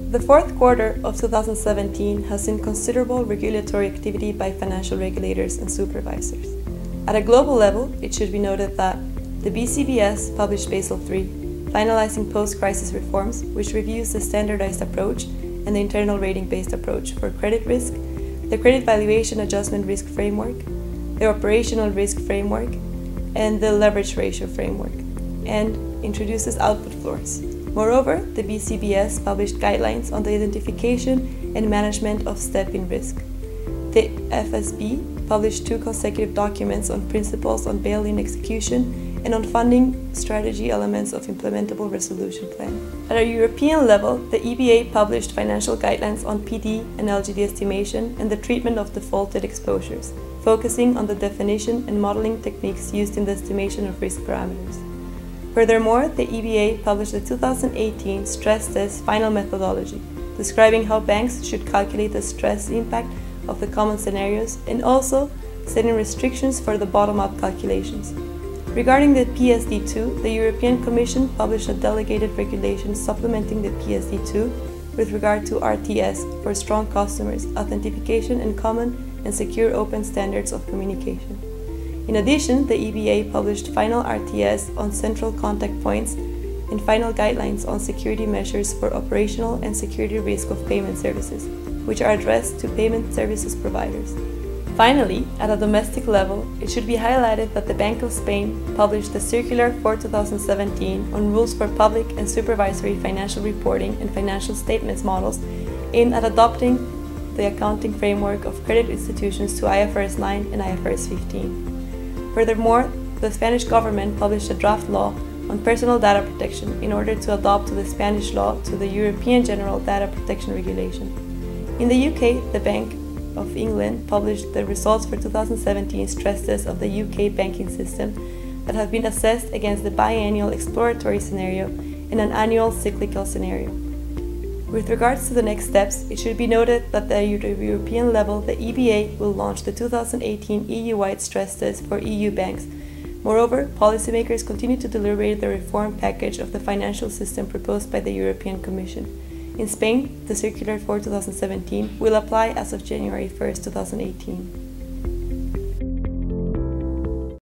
The fourth quarter of 2017 has seen considerable regulatory activity by financial regulators and supervisors. At a global level, it should be noted that the BCBS published Basel III, finalizing post-crisis reforms, which reviews the standardized approach and the internal rating-based approach for credit risk, the credit valuation adjustment risk framework, the operational risk framework, and the leverage ratio framework, and introduces output floors. Moreover, the BCBS published guidelines on the identification and management of step-in risk. The FSB published 2 consecutive documents on principles on bail-in execution and on funding strategy elements of implementable resolution plan. At a European level, the EBA published financial guidelines on PD and LGD estimation and the treatment of defaulted exposures, focusing on the definition and modeling techniques used in the estimation of risk parameters. Furthermore, the EBA published the 2018 stress test final methodology, describing how banks should calculate the stress impact of the common scenarios and also setting restrictions for the bottom-up calculations. Regarding the PSD2, the European Commission published a delegated regulation supplementing the PSD2 with regard to RTS for strong customers, authentication, and common and secure open standards of communication. In addition, the EBA published final RTS on central contact points and final guidelines on security measures for operational and security risk of payment services, which are addressed to payment services providers. Finally, at a domestic level, it should be highlighted that the Bank of Spain published the Circular for 2017 on rules for public and supervisory financial reporting and financial statements models aimed at adopting the accounting framework of credit institutions to IFRS 9 and IFRS 15. Furthermore, the Spanish government published a draft law on personal data protection in order to adopt to the Spanish law to the European General Data Protection Regulation. In the UK, the Bank of England published the results for 2017 stress tests of the UK banking system that have been assessed against the biennial exploratory scenario and an annual cyclical scenario. With regards to the next steps, it should be noted that at the European level, the EBA will launch the 2018 EU-wide stress test for EU banks. Moreover, policymakers continue to deliberate the reform package of the financial system proposed by the European Commission. In Spain, the Circular for 2017 will apply as of January 1, 2018.